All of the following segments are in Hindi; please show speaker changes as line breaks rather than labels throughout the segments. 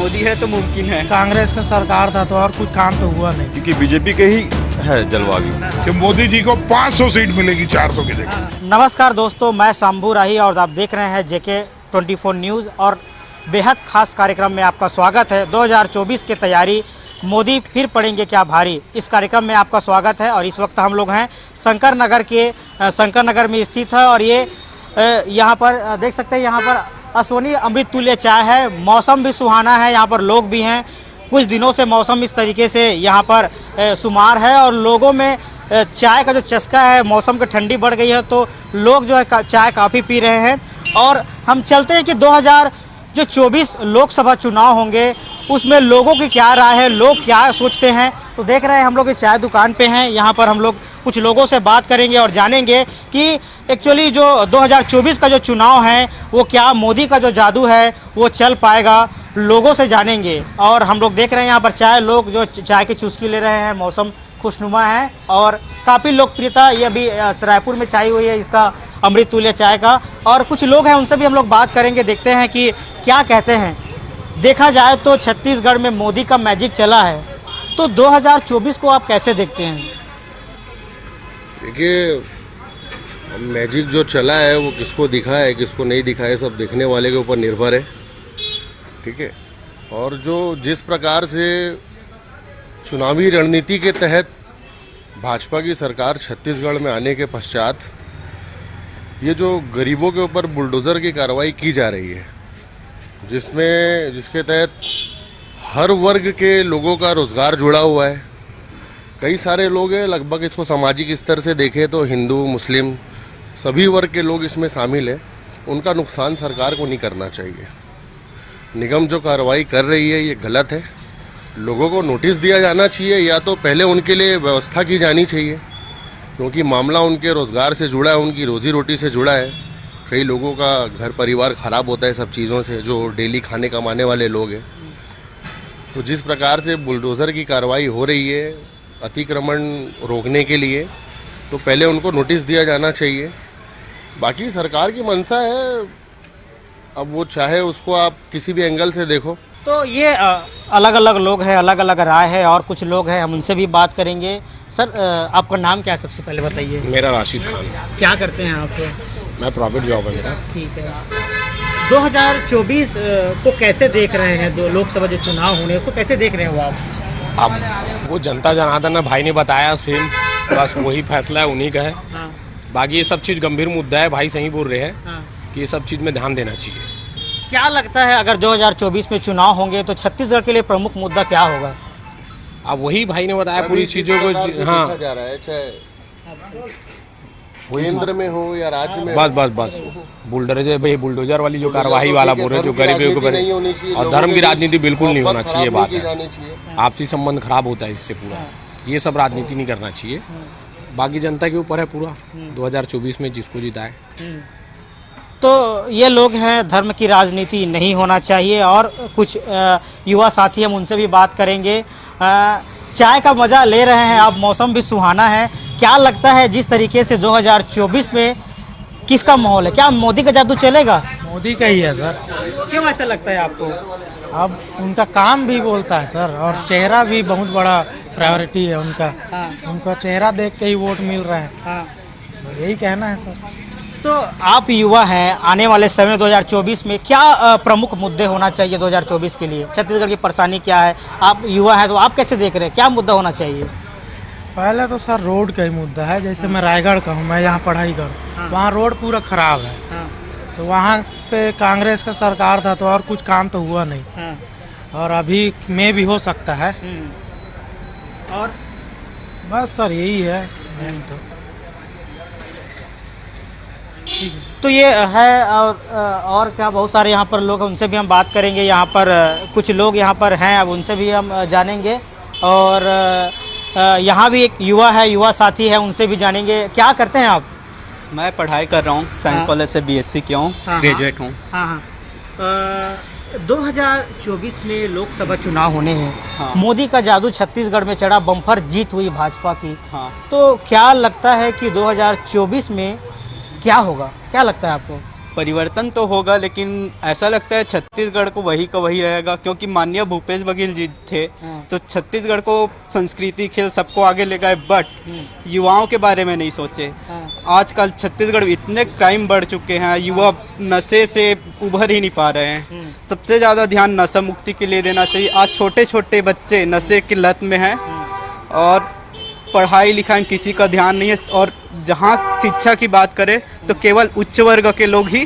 मोदी है तो मुमकिन है।
कांग्रेस का सरकार था तो और कुछ काम तो हुआ नहीं,
क्योंकि बीजेपी के ही है जलवायु
कि मोदी जी को 500 सीट मिलेगी 400 की जगह।
नमस्कार दोस्तों, मैं शंभू राही और आप देख रहे हैं जेके 24 न्यूज़ और बेहद खास कार्यक्रम में आपका स्वागत है। 2024 की तैयारी, मोदी फिर पड़ेंगे क्या भारी, इस कार्यक्रम में आपका स्वागत है। और इस वक्त हम लोग हैं शंकर नगर में स्थित है और ये यहाँ पर देख सकते हैं, यहाँ पर अश्वनी अमृत तुल्य चाय है। मौसम भी सुहाना है, यहाँ पर लोग भी हैं। कुछ दिनों से मौसम इस तरीके से यहाँ पर शुमार है और लोगों में चाय का जो चस्का है, मौसम की ठंडी बढ़ गई है तो लोग जो है चाय काफ़ी पी रहे हैं। और हम चलते हैं कि 2024 लोकसभा चुनाव होंगे, उसमें लोगों की क्या राय है, लोग क्या सोचते हैं। तो देख रहे हैं हम लोग इस चाय दुकान पे हैं, यहाँ पर हम लोग कुछ लोगों से बात करेंगे और जानेंगे कि एक्चुअली जो 2024 का जो चुनाव है वो क्या मोदी का जो जादू है वो चल पाएगा, लोगों से जानेंगे। और हम लोग देख रहे हैं यहाँ पर चाय, लोग जो चाय की चुस्की ले रहे हैं, मौसम खुशनुमा है और काफ़ी लोकप्रियता ये अभी रायपुर में चाय हुई है इसका अमृत तुल्य चाय का। और कुछ लोग हैं उनसे भी हम लोग बात करेंगे, देखते हैं कि क्या कहते हैं। देखा जाए तो छत्तीसगढ़ में मोदी का मैजिक चला है, तो 2024 को आप कैसे देखते हैं?
देखिए, मैजिक जो चला है वो किसको दिखा है किसको नहीं दिखा है, सब देखने वाले के ऊपर निर्भर है, ठीक है। और जो जिस प्रकार से चुनावी रणनीति के तहत भाजपा की सरकार छत्तीसगढ़ में आने के पश्चात ये जो गरीबों के ऊपर बुलडोज़र की कार्रवाई की जा रही है, जिसके तहत हर वर्ग के लोगों का रोज़गार जुड़ा हुआ है। कई सारे लोग हैं, लगभग इसको सामाजिक स्तर से देखें तो हिंदू मुस्लिम सभी वर्ग के लोग इसमें शामिल हैं। उनका नुकसान सरकार को नहीं करना चाहिए। निगम जो कार्रवाई कर रही है ये गलत है, लोगों को नोटिस दिया जाना चाहिए या तो पहले उनके लिए व्यवस्था की जानी चाहिए, क्योंकि मामला उनके रोज़गार से जुड़ा है, उनकी रोज़ी रोटी से जुड़ा है। कई लोगों का घर परिवार ख़राब होता है सब चीज़ों से, जो डेली खाने कमाने वाले लोग हैं। तो जिस प्रकार से बुलडोज़र की कार्रवाई हो रही है अतिक्रमण रोकने के लिए, तो पहले उनको नोटिस दिया जाना चाहिए। बाकी सरकार की मंशा है, अब वो चाहे उसको आप किसी भी एंगल से देखो।
तो ये अलग अलग लोग हैं, अलग अलग राय है और कुछ लोग हैं, हम उनसे भी बात करेंगे। सर, आपका नाम क्या है सबसे पहले बताइए?
मेरा राशिद खान।
क्या करते हैं आप?
मैं प्राइवेट जॉब है मेरा।
ठीक है। 2024 को कैसे देख रहे हैं? दो लोकसभा जो चुनाव होने उसको कैसे देख रहे हो आप?
अब वो जनता जनार्दन भाई ने बताया सेम, बस वही फैसला है उन्हीं का है।
हाँ।
बाकी ये सब चीज़ गंभीर मुद्दा है, भाई सही बोल रहे हैं।
हाँ।
कि ये सब चीज़ में ध्यान देना चाहिए।
क्या लगता है अगर 2024 में चुनाव होंगे तो छत्तीसगढ़ के लिए प्रमुख मुद्दा क्या होगा?
अब वही भाई ने बताया पूरी चीज़ों को। हाँ,
देखा जा रहा है, चाहे केंद्र में हो या राज्य में,
बस बुलडोजर वाली जो कार्रवाई वाला बोल रहे हैं, जो गरीबों को, और धर्म की राजनीति बिल्कुल नहीं होना चाहिए। बात है आपसी संबंध खराब होता है इससे पूरा, ये सब राजनीति नहीं करना चाहिए। बाकी जनता के ऊपर है पूरा 2024 में जिसको जिताए।
तो ये लोग हैं, धर्म की राजनीति नहीं होना चाहिए। और कुछ युवा साथी हम उनसे भी बात करेंगे। चाय का मज़ा ले रहे हैं आप, मौसम भी सुहाना है। क्या लगता है जिस तरीके से 2024 में किसका माहौल है, क्या मोदी का जादू चलेगा?
मोदी का ही है सर।
क्यों ऐसा लगता है आपको?
अब उनका काम भी बोलता है सर, और चेहरा भी बहुत बड़ा प्रायोरिटी है उनका।
हाँ।
उनका चेहरा देख के ही वोट मिल रहा है।
हाँ।
यही कहना है सर।
तो आप युवा हैं, आने वाले समय 2024 में क्या प्रमुख मुद्दे होना चाहिए 2024 के लिए? छत्तीसगढ़ की परेशानी क्या है? आप युवा हैं तो आप कैसे देख रहे हैं, क्या मुद्दा होना चाहिए?
पहले तो सर रोड का ही मुद्दा है। जैसे मैं रायगढ़ का हूँ, मैं यहाँ पढ़ाई करूँ, वहाँ रोड पूरा खराब है। तो वहाँ पे कांग्रेस का सरकार था तो और कुछ काम तो हुआ नहीं, और अभी में भी हो सकता है।
और
बस सर यही है मेन
तो ये है। और क्या बहुत सारे यहाँ पर लोग हैं, उनसे भी हम बात करेंगे। यहाँ पर कुछ लोग यहाँ पर हैं, अब उनसे भी हम जानेंगे। और यहाँ भी एक युवा है, युवा साथी है, उनसे भी जानेंगे। क्या करते हैं आप?
मैं पढ़ाई कर रहा हूँ, साइंस कॉलेज से बीएससी किया हूँ, ग्रेजुएट हूँ।
हाँ। 2024 में लोकसभा चुनाव होने हैं।
हाँ।
मोदी का जादू छत्तीसगढ़ में चढ़ा, बम्पर जीत हुई भाजपा की।
हाँ।
तो क्या लगता है कि 2024 में क्या होगा, क्या लगता है आपको?
परिवर्तन तो होगा, लेकिन ऐसा लगता है छत्तीसगढ़ को वही का वही रहेगा, क्योंकि माननीय भूपेश बघेल जी थे तो छत्तीसगढ़ को संस्कृति खेल सबको आगे ले गए, बट युवाओं के बारे में नहीं सोचे। आजकल छत्तीसगढ़ इतने क्राइम बढ़ चुके हैं, युवा नशे से उभर ही नहीं पा रहे हैं। सबसे ज़्यादा ध्यान नशा मुक्ति के लिए देना चाहिए। आज छोटे छोटे बच्चे नशे की लत में हैं और पढ़ाई लिखाई में किसी का ध्यान नहीं है। और जहाँ शिक्षा की बात करें तो केवल उच्च वर्ग के लोग ही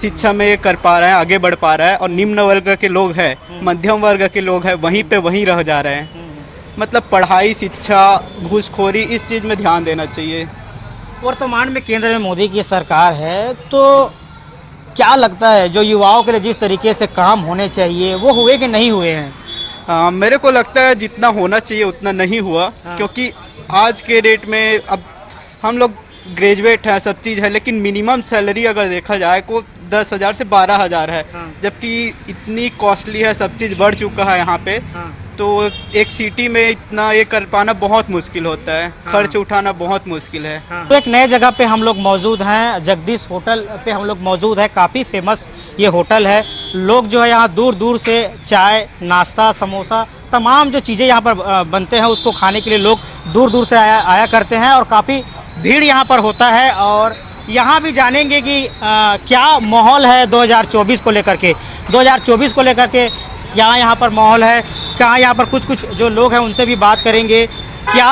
शिक्षा में ये कर पा रहे हैं, आगे बढ़ पा रहा है, और निम्न वर्ग के लोग हैं, मध्यम वर्ग के लोग हैं, वहीं पे वहीं रह जा रहे हैं। मतलब पढ़ाई, शिक्षा, घूसखोरी, इस चीज़ में ध्यान देना चाहिए।
वर्तमान में केंद्र में मोदी की सरकार है, तो क्या लगता है जो युवाओं के लिए जिस तरीके से काम होने चाहिए वो हुए कि नहीं हुए हैं?
मेरे को लगता है जितना होना चाहिए उतना नहीं हुआ, क्योंकि आज के डेट में अब हम लोग ग्रेजुएट हैं, सब चीज़ है, लेकिन मिनिमम सैलरी अगर देखा जाए को 10,000 से 12,000 है, जबकि इतनी कॉस्टली है, सब चीज़ बढ़ चुका है यहाँ पे। तो एक सिटी में इतना ये कर पाना बहुत मुश्किल होता है, खर्च उठाना बहुत मुश्किल है।
तो एक नए जगह पे हम लोग मौजूद हैं, जगदीश होटल पे हम लोग मौजूद है। काफ़ी फेमस ये होटल है। लोग जो है यहाँ दूर दूर से चाय, नाश्ता, समोसा, तमाम जो चीज़ें यहाँ पर बनते हैं उसको खाने के लिए लोग दूर दूर से आया करते हैं और काफ़ी भीड़ यहाँ पर होता है। और यहाँ भी जानेंगे कि क्या माहौल है 2024 को लेकर के। 2024 को लेकर के यहाँ पर माहौल है, कहाँ यहाँ पर कुछ जो लोग हैं उनसे भी बात करेंगे। क्या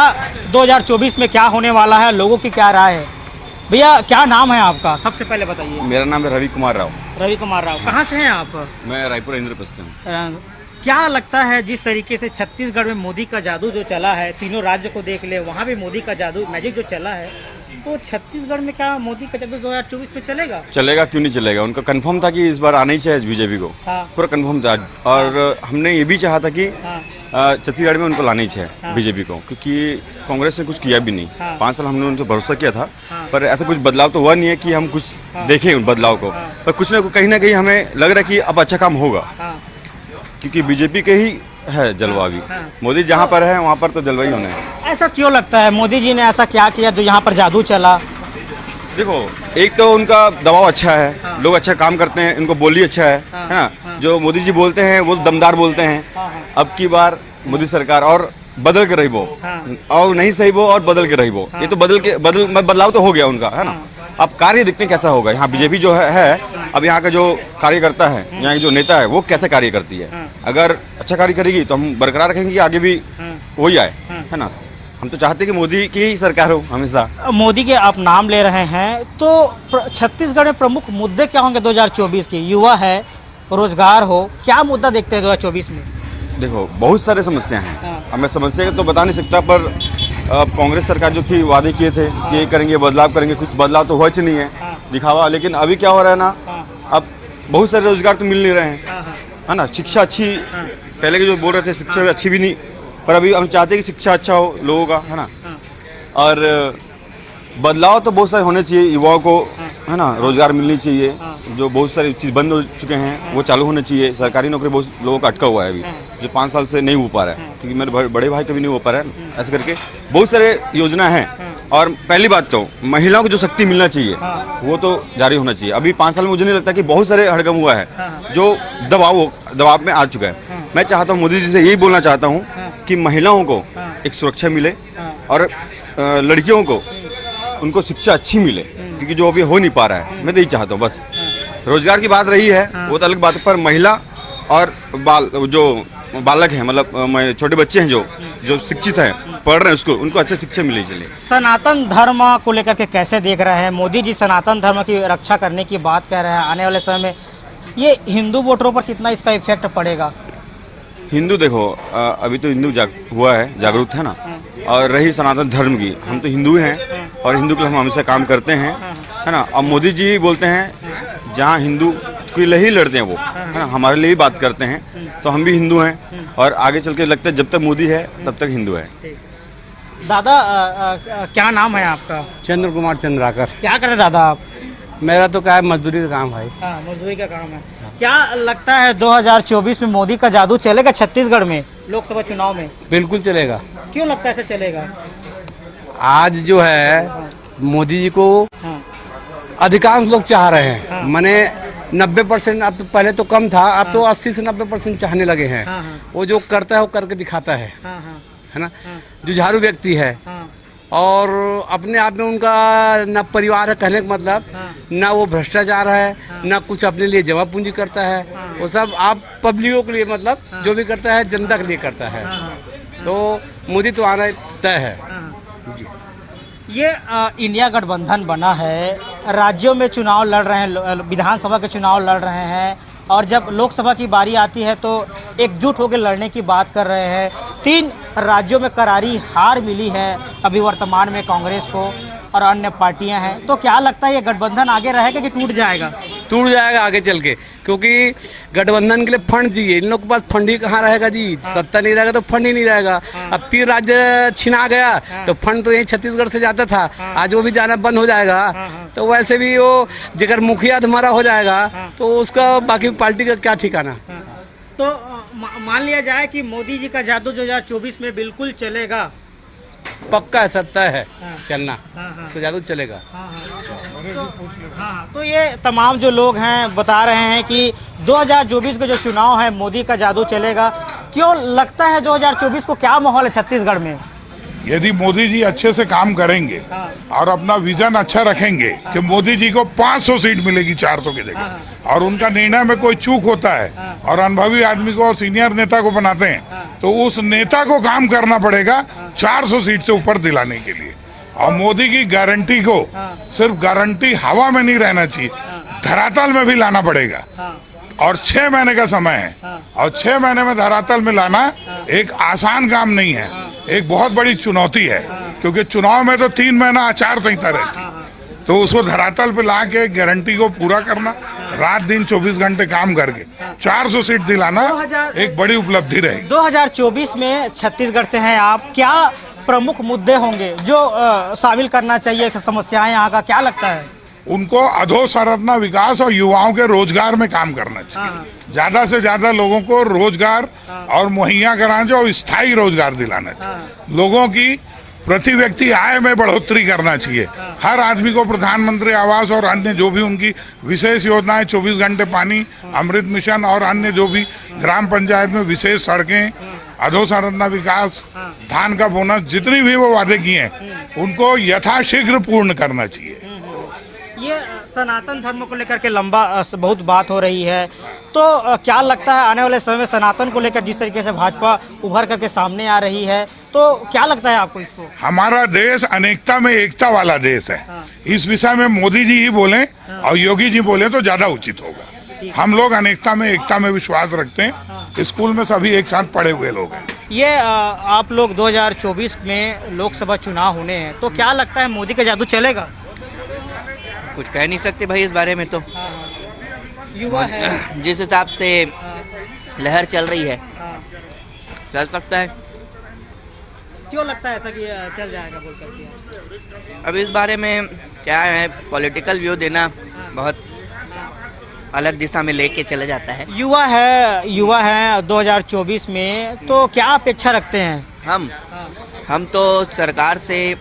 2024 में क्या होने वाला है, लोगों की क्या राय है। भैया क्या नाम है आपका, सबसे पहले बताइए।
मेरा नाम है रवि कुमार राव।
रवि कुमार राव, कहाँ से हैं आप?
मैं रायपुर इंद्रप्रस्थ हूँ।
क्या लगता है जिस तरीके से छत्तीसगढ़ में मोदी का जादू जो चला है, तीनों राज्य को देख ले, वहाँ भी मोदी का जादू मैजिक जो चला है, तो छत्तीसगढ़ में क्या मोदी का जादू 2024 में चलेगा?
चलेगा, क्यों नहीं चलेगा। उनका कंफर्म था कि इस बार आना ही चाहिए बीजेपी को।
हाँ।
पूरा कंफर्म था। और हमने ये भी चाहा था कि छत्तीसगढ़ में उनको लाना ही चाहिए बीजेपी को, क्योंकि कांग्रेस ने कुछ किया भी नहीं। 5 साल हमने उनसे भरोसा किया था, पर ऐसा कुछ बदलाव तो हुआ नहीं है कि हम कुछ देखें उन बदलाव को। पर कुछ ना कहीं ना कहीं हमें लग रहा है कि अब अच्छा काम होगा, क्योंकि बीजेपी के ही है जलवा भी। मोदी जहाँ पर है वहाँ पर तो जलवा ही होना है।
ऐसा क्यों लगता है? मोदी जी ने ऐसा क्या किया जो यहाँ पर जादू चला?
देखो, एक तो उनका दबाव अच्छा है, लोग अच्छा काम करते हैं, इनको बोली अच्छा है ना। जो मोदी जी बोलते हैं वो दमदार बोलते हैं। अब की बार मोदी सरकार और बदल के रही वो, और नहीं सही वो और बदल के रही वो। ये तो बदलाव तो हो गया उनका, है ना। अब कार्य देखते हैं कैसा होगा। यहाँ बीजेपी जो है अब यहाँ का जो कार्यकर्ता है, यहाँ की जो नेता है, वो कैसे कार्य करती है। अगर अच्छा कार्य करेगी तो हम बरकरार रखेंगे, आगे भी वही आए, है ना। हम तो चाहते हैं कि मोदी की ही सरकार हो हमेशा।
मोदी के आप नाम ले रहे हैं, तो छत्तीसगढ़ में प्रमुख मुद्दे क्या होंगे 2024 के? युवा है, रोजगार हो, क्या मुद्दा देखते हैं 2024 में?
देखो, बहुत सारे समस्या हैं। अब मैं समस्या तो बता नहीं सकता, पर कांग्रेस सरकार जो थी वादे किए थे कि ये करेंगे, बदलाव करेंगे, कुछ बदलाव तो हुआ ही नहीं है, दिखावा। लेकिन अभी क्या हो रहा है ना, अब बहुत सारे रोजगार तो मिल नहीं रहे हैं, है ना। शिक्षा अच्छी, पहले के जो बोल रहे थे शिक्षा अच्छी भी नहीं, पर अभी हम चाहते हैं कि शिक्षा अच्छा हो लोगों का, है ना। और बदलाव तो बहुत सारे होने चाहिए युवाओं को, है ना। रोजगार मिलनी चाहिए, जो बहुत सारी चीज़ बंद हो चुके हैं वो चालू होने चाहिए। सरकारी नौकरी बहुत लोगों का अटका हुआ है अभी, जो 5 साल से नहीं हो पा रहा है, क्योंकि मेरे बड़े भाई का भी नहीं हो पा रहा है। ऐसे करके बहुत सारे योजना हैं। और पहली बात तो महिलाओं को जो शक्ति मिलना चाहिए वो तो जारी होना चाहिए। अभी 5 साल में मुझे नहीं लगता कि बहुत सारे हड़कंप हुआ है जो दबाव में आ चुका है। मैं चाहता हूँ, मोदी जी से यही बोलना चाहता हूँ कि महिलाओं को एक सुरक्षा मिले और लड़कियों को उनको शिक्षा अच्छी मिले, क्योंकि जो अभी हो नहीं पा रहा है। मैं तो यही चाहता हूँ बस। रोजगार की बात रही है वो तो अलग बात है, पर महिला और बालक हैं, मतलब छोटे बच्चे हैं जो शिक्षित हैं, पढ़ रहे हैं, उसको उनको अच्छा शिक्षा मिले चले।
सनातन धर्म को लेकर के कैसे देख रहे हैं? मोदी जी सनातन धर्म की रक्षा करने की बात कह रहे हैं। आने वाले समय में ये हिंदू वोटरों पर कितना इसका इफेक्ट पड़ेगा?
हिंदू देखो, अभी तो हिंदू जागरूक है ना। और रही सनातन धर्म की, हम तो हिंदू हैं और हिंदू के लिए हम हमेशा काम करते हैं, है ना। अब मोदी जी बोलते हैं जहाँ हिंदू के लिए ही लड़ते हैं वो, है ना, हमारे लिए ही बात करते हैं, तो हम भी हिंदू हैं। और आगे चल के लगता है जब तक मोदी है तब तक हिंदू है।
दादा क्या नाम है आपका?
चंद्र कुमार चंद्राकर।
क्या करते दादा आप?
मेरा तो क्या है, मजदूरी का काम है।
हाँ, मजदूरी का काम है। क्या लगता है 2024 में मोदी का जादू चलेगा छत्तीसगढ़ में लोकसभा चुनाव में?
बिल्कुल चलेगा।
क्यों लगता है ऐसा चलेगा?
आज जो है मोदी जी को अधिकांश लोग चाह रहे हैं। माने 90%, अब तो पहले तो कम था, अब तो 80 से 90% चाहने लगे हैं। वो जो करता है वो करके दिखाता है ना। जुझारू व्यक्ति है और अपने आप में उनका न परिवार है कहने का मतलब, ना वो भ्रष्टाचार है, ना कुछ अपने लिए जमा पूंजी करता है। वो सब आप पब्लिकों के लिए मतलब जो भी करता है जनता के लिए करता है। तो मोदी तो आना तय है जी।
ये इंडिया गठबंधन बना है, राज्यों में चुनाव लड़ रहे हैं, विधानसभा के चुनाव लड़ रहे हैं, और जब लोकसभा की बारी आती है तो एकजुट होकर लड़ने की बात कर रहे हैं। 3 राज्यों में करारी हार मिली है अभी वर्तमान में कांग्रेस को और अन्य पार्टियां हैं। तो क्या लगता है ये गठबंधन आगे रहेगा कि टूट जाएगा?
टूट जाएगा आगे चल के, क्योंकि गठबंधन के लिए फंड चाहिए। इन लोग के पास फंड ही कहाँ रहेगा जी। सत्ता नहीं रहेगा तो फंड ही नहीं रहेगा। अब 3 राज्य छिना गया तो फंड तो यही छत्तीसगढ़ से जाता था, आज वो भी जाना बंद हो जाएगा। तो वैसे भी वो जगह मुखिया हमारा हो जाएगा तो उसका बाकी पार्टी का क्या ठिकाना।
तो मान लिया जाए कि मोदी जी का जादू 2024 में बिल्कुल चलेगा।
पक्का है, सत्ता है चलना, तो जादू चलेगा।
तो ये तमाम जो लोग हैं बता रहे हैं कि 2024 का जो चुनाव है मोदी का जादू चलेगा। क्यों लगता है 2024 को क्या माहौल है छत्तीसगढ़ में?
यदि मोदी जी अच्छे से काम करेंगे और अपना विजन अच्छा रखेंगे कि मोदी जी को 500 सीट मिलेगी 400 की जगह, और उनका निर्णय में कोई चूक होता है और अनुभवी आदमी को सीनियर नेता को बनाते हैं, तो उस नेता को काम करना पड़ेगा 400 सीट से ऊपर दिलाने के लिए। और मोदी की गारंटी को सिर्फ गारंटी हवा में नहीं रहना चाहिए, धरातल में भी लाना पड़ेगा। और 6 महीने का समय है, और 6 महीने में धरातल में लाना एक आसान काम नहीं है, एक बहुत बड़ी चुनौती है। क्योंकि चुनाव में तो 3 महीना आचार संहिता रहती, तो उसको धरातल पे ला के गारंटी को पूरा करना, रात दिन 24 घंटे काम करके 400 सीट दिलाना एक बड़ी उपलब्धि रहेगी।
2024 में छत्तीसगढ़ से हैं आप, क्या प्रमुख मुद्दे होंगे जो शामिल करना चाहिए? समस्याएं यहाँ का क्या लगता है?
उनको अधोसंरचना विकास और युवाओं के रोजगार में काम करना चाहिए। ज्यादा से ज्यादा लोगों को रोजगार और मुहैया कराना चाहिए, स्थायी रोजगार दिलाना चाहिए। लोगों की प्रति व्यक्ति आय में बढ़ोतरी करना चाहिए। हर आदमी को प्रधानमंत्री आवास और अन्य जो भी उनकी विशेष योजनाएं, 24 घंटे पानी, अमृत मिशन और अन्य जो भी ग्राम पंचायत में विशेष सड़कें, अधोसंरचना विकास, धान का बोनस, जितनी भी वो वादे किए हैं उनको यथाशीघ्र पूर्ण करना चाहिए।
ये सनातन धर्म को लेकर के लंबा बहुत बात हो रही है, तो क्या लगता है आने वाले समय में सनातन को लेकर जिस तरीके से भाजपा उभर करके सामने आ रही है, तो क्या लगता है आपको इसको?
हमारा देश अनेकता में एकता वाला देश है। इस विषय में मोदी जी ही बोले और योगी जी बोले तो ज्यादा उचित होगा। हम लोग अनेकता में एकता में विश्वास रखते हैं। स्कूल में सभी एक साथ पढ़े हुए लोग हैं।
ये आप लोग 2024 में लोकसभा चुनाव होने हैं, तो क्या लगता है मोदी का जादू चलेगा?
कुछ कह नहीं सकते भाई इस बारे में। तो
युवा है,
जिस हिसाब से लहर चल रही है चल सकता है।
क्यों लगता है ऐसा कि चल जाएगा बोल करके?
अब इस बारे में क्या है, पॉलिटिकल व्यू देना बहुत अलग दिशा में लेके चला जाता है।
युवा है 2024 में, तो क्या अपेक्षा रखते हैं?
हम तो सरकार से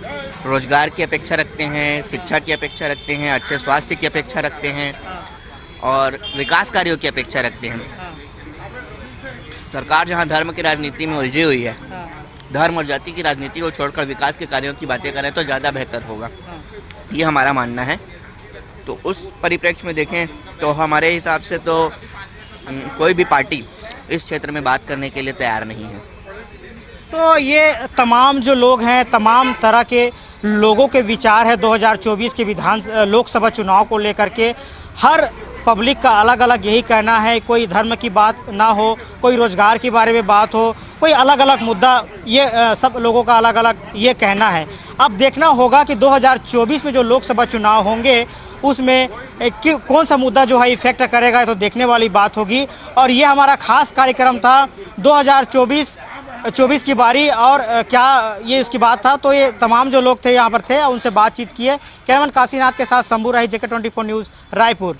रोजगार की अपेक्षा रखते हैं, शिक्षा की अपेक्षा रखते हैं, अच्छे स्वास्थ्य की अपेक्षा रखते हैं और विकास कार्यों की अपेक्षा रखते हैं। सरकार जहां धर्म की राजनीति में उलझी हुई है, धर्म और जाति की राजनीति को छोड़कर विकास के कार्यों की बातें करें तो ज़्यादा बेहतर होगा, ये हमारा मानना है। तो उस परिप्रेक्ष्य में देखें तो हमारे हिसाब से तो कोई भी पार्टी इस क्षेत्र में बात करने के लिए तैयार नहीं है।
तो ये तमाम जो लोग हैं, तमाम तरह के लोगों के विचार है 2024 के लोकसभा चुनाव को लेकर के। हर पब्लिक का अलग अलग यही कहना है, कोई धर्म की बात ना हो, कोई रोजगार के बारे में बात हो, कोई अलग अलग मुद्दा, ये सब लोगों का अलग अलग ये कहना है। अब देखना होगा कि 2024 में जो लोकसभा चुनाव होंगे उसमें कौन सा मुद्दा जो है इफेक्ट करेगा, तो देखने वाली बात होगी। और ये हमारा खास कार्यक्रम था 2024 की बारी, और क्या ये उसकी बात था। तो ये तमाम जो लोग थे यहाँ पर थे, उनसे बातचीत किए। कैमरामैन काशीनाथ के साथ शंभू राही, JK24 न्यूज़, रायपुर।